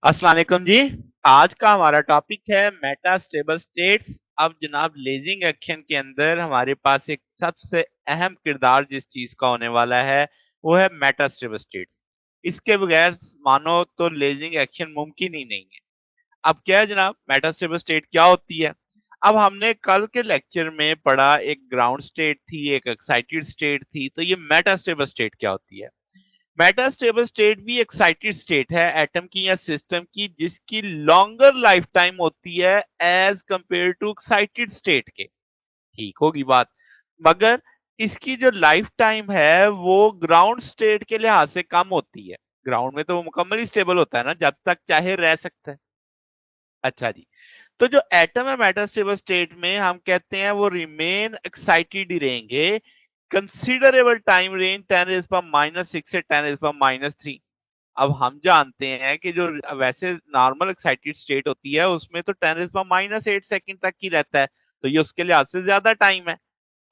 अस्सलाम वालेकुम जी। आज का हमारा टॉपिक है मेटा स्टेबल स्टेट्स। अब जनाब लेजिंग एक्शन के अंदर हमारे पास एक सबसे अहम किरदार जिस चीज का होने वाला है वो है मेटा स्टेबल स्टेट्स। इसके बगैर मानो तो लेजिंग एक्शन मुमकिन ही नहीं है। अब क्या है जनाब, मेटा स्टेबल स्टेट क्या होती है? अब हमने कल के लेक्चर में पढ़ा, एक ग्राउंड स्टेट थी, एक एक्साइटेड स्टेट थी, तो ये मेटा स्टेबल स्टेट क्या होती है? मेटा स्टेबल स्टेट भी एक्साइटेड स्टेट है एटम की या सिस्टम की जिसकी लॉन्गर लाइफ टाइम होती है as compare to excited state के। ठीक होगी बात, मगर इसकी जो लाइफ टाइम है वो ग्राउंड स्टेट के लिहाज से कम होती है। ग्राउंड में तो वो मुकम्मल ही स्टेबल होता है ना, जब तक चाहे रह सकता है। अच्छा जी, तो जो एटम है मेटा स्टेबल स्टेट में हम कहते हैं वो रिमेन एक्साइटेड ही रहेंगे कंसिडरेबल टाइम रेंज 10⁻⁻⁶ से 10⁻⁻3। अब हम जानते हैं कि जो वैसे नॉर्मल एक्साइटेड स्टेट होती है उसमें तो 10⁻⁸ सेकंड तक ही रहता है, तो ये उसके लिहाज से ज्यादा टाइम है।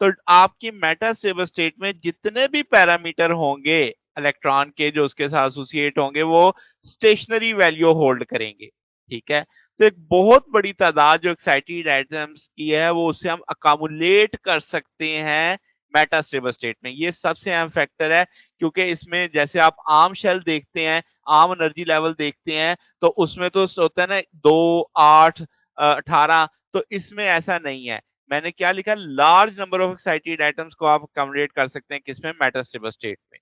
तो आपकी मेटा स्टेबल स्टेट में जितने भी पैरामीटर होंगे इलेक्ट्रॉन के जो उसके साथ एसोसिएट होंगे वो स्टेशनरी वैल्यू होल्ड करेंगे। ठीक है, तो एक बहुत बड़ी तादाद जो एक्साइटेड एटम्स की है वो उसे हम अकामुलेट कर सकते हैं मेटा स्टेबल स्टेट में। ये सबसे अहम फैक्टर है, क्योंकि इसमें जैसे आप आम शेल देखते हैं, आम एनर्जी लेवल देखते हैं, तो उसमें तो होता है ना 2, 8, 18। तो इसमें ऐसा नहीं है। मैंने क्या लिखा, large number of excited atoms को आप अकोमोडेट कर सकते हैं किसमें, मेटा स्टेबल स्टेट में।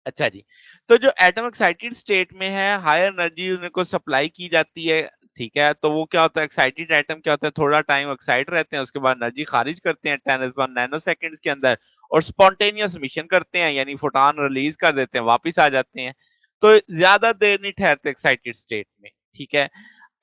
अच्छा जी, तो जो एटम एक्साइटेड स्टेट में है हायर एनर्जी उनको सप्लाई की जाती है। ठीक है, तो वो क्या होता है, एक्साइटेड एटम क्या होता है, थोड़ा टाइम एक्साइट रहते हैं, उसके बाद एनर्जी खारिज करते हैं 10 नैनो सेकेंड्स के अंदर, और स्पॉन्टेनियस मिशन करते हैं, यानी फोटॉन रिलीज कर देते हैं, वापिस आ जाते हैं। तो ज्यादा देर नहीं ठहरते एक्साइटेड स्टेट में। ठीक है,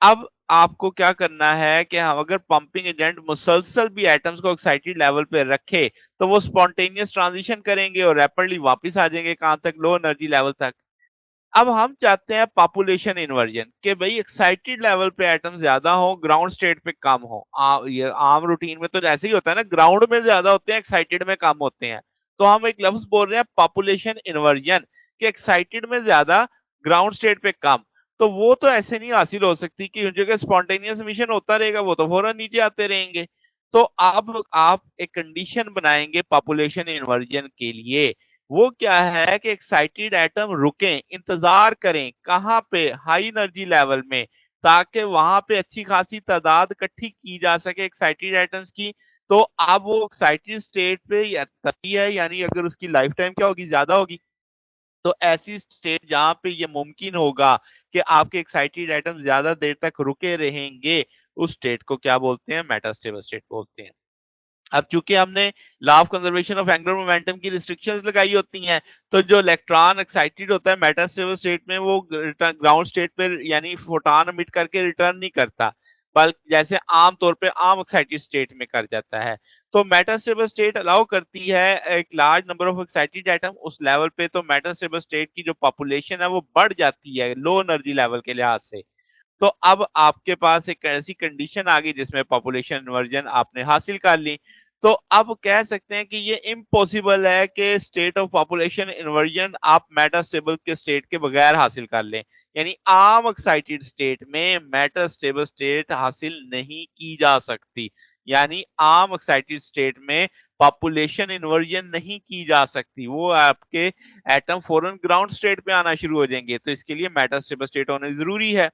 अब आपको क्या करना है कि हम अगर पंपिंग एजेंट मुसलसल भी एटम्स को एक्साइटेड लेवल पे रखे तो वो स्पॉन्टेनियस ट्रांजिशन करेंगे और रैपिडली वापस आ जाएंगे कहां तक, लो एनर्जी लेवल तक। अब हम चाहते हैं पॉपुलेशन इन्वर्जन, कि भाई एक्साइटेड लेवल पे एटम ज्यादा हो, ग्राउंड स्टेट पे कम हो। ये आम रूटीन में तो ऐसे ही होता है ना, ग्राउंड में ज्यादा होते हैं, एक्साइटेड में कम होते हैं। तो हम एक लफ्ज बोल रहे हैं पॉपुलेशन इन्वर्जन, कि एक्साइटेड में ज्यादा, ग्राउंड स्टेट पे कम। तो वो तो ऐसे नहीं हासिल हो सकती कि जगह स्पॉन्टेनियस मिशन होता रहेगा, वो तो फौरन नीचे आते रहेंगे। तो अब आप एक कंडीशन बनाएंगे पॉपुलेशन इन्वर्जन के लिए। वो क्या है कि एक्साइटेड एटम रुकें, इंतजार करें, कहां पे, हाई एनर्जी लेवल में, ताकि वहां पे अच्छी खासी तादाद इकट्ठी की जा सके एक्साइटेड एटम्स की। तो अब वो एक्साइटेड स्टेट पे तभी है, यानी अगर उसकी लाइफ टाइम क्या होगी, ज्यादा होगी। तो ऐसी स्टेट जहां पे ये मुमकिन होगा कि आपके एक्साइटेड एटम ज्यादा देर तक रुके रहेंगे, उस स्टेट को क्या बोलते हैं, मेटास्टेबल स्टेट बोलते हैं। अब चूंकि हमने law of conservation of angular momentum की रिस्ट्रिक्शंस लगाई होती हैं, तो जो इलेक्ट्रॉन एक्साइटेड होता है मेटास्टेबल स्टेट में वो ग्राउंड स्टेट पर यानी फोटॉन एमिट करके रिटर्न नहीं करता, बल्कि जैसे आम तौर पे आम एक्साइटेड स्टेट में कर जाता है। तो मेटास्टेबल स्टेट अलाउ करती है एक large number of excited atom उस लेवल पे, तो मेटास्टेबल स्टेट की जो पॉपुलेशन है वो बढ़ जाती है लो एनर्जी लेवल के लिहाज से। तो अब आपके पास एक ऐसी कंडीशन आ गई जिसमें पॉपुलेशन इन्वर्जन आपने हासिल कर ली। तो अब कह सकते हैं कि ये इम्पॉसिबल है कि स्टेट ऑफ पॉपुलेशन इन्वर्जन आप मेटास्टेबल के स्टेट के बगैर हासिल कर लें। यानी आम एक्साइटेड स्टेट में मेटास्टेबल स्टेट हासिल नहीं की जा सकती। यानी आम एक्साइटेड स्टेट में पॉपुलेशन इन्वर्जन नहीं की जा सकती, वो आपके एटम फौरन ग्राउंड स्टेट पे आना शुरू हो जाएंगे। तो इसके लिए मेटास्टेबल स्टेट होना जरूरी है।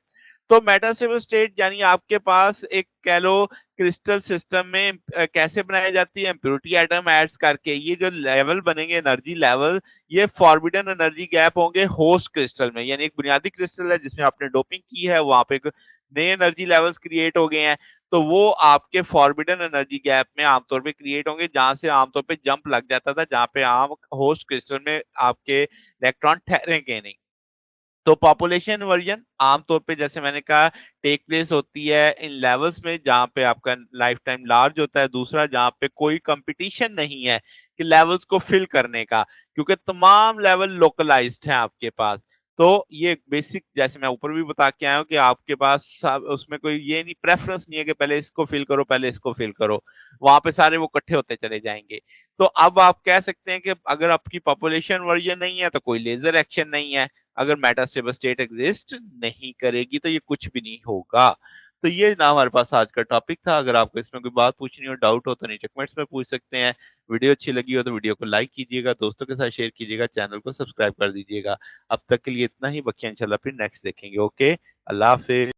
तो मेटास्टेबल स्टेट यानी आपके पास एक कह लो क्रिस्टल सिस्टम में कैसे बनाई जाती है, इम्प्योरिटी एटम एड्स करके ये जो लेवल बनेंगे एनर्जी लेवल, ये फॉरबिडन एनर्जी गैप होंगे होस्ट क्रिस्टल में। यानी एक बुनियादी क्रिस्टल है जिसमें आपने डोपिंग की है, वहां पे नए एनर्जी लेवल्स क्रिएट हो गए हैं। तो वो आपके फॉरबिडन एनर्जी गैप में आमतौर पे क्रिएट होंगे, जहां से आमतौर पे जंप लग जाता था, जहां पे आम होस्ट क्रिस्टल में आपके इलेक्ट्रॉन ठहरेंगे नहीं। तो पॉपुलेशन वर्जन आमतौर पे जैसे मैंने कहा टेक प्लेस होती है इन लेवल्स में जहां पे आपका लाइफ टाइम लार्ज होता है, दूसरा जहां पे कोई कंपटीशन नहीं है कि लेवल्स को फिल करने का, क्योंकि तमाम लेवल लोकलाइज्ड हैं आपके पास। तो ये बेसिक जैसे मैं ऊपर भी बता के आया हूँ कि आपके पास सब उसमें कोई ये नहीं, प्रेफरेंस नहीं है कि पहले इसको फिल करो पहले इसको फिल करो, वहां पे सारे वो इकट्ठे होते चले जाएंगे। तो अब आप कह सकते हैं कि अगर आपकी पॉपुलेशन वर्जन नहीं है तो कोई लेजर एक्शन नहीं है, अगर मेटास्टेबल स्टेट एग्जिस्ट नहीं करेगी तो ये कुछ भी नहीं होगा। तो ये ना हमारे पास आज का टॉपिक था। अगर आपको इसमें कोई बात पूछनी हो, डाउट हो तो नीचे कमेंट्स में पूछ सकते हैं। वीडियो अच्छी लगी हो तो वीडियो को लाइक कीजिएगा, दोस्तों के साथ शेयर कीजिएगा, चैनल को सब्सक्राइब कर दीजिएगा। अब तक के लिए इतना ही, बाकी इंशाल्लाह फिर नेक्स्ट देखेंगे। ओके, अल्लाह हाफिज।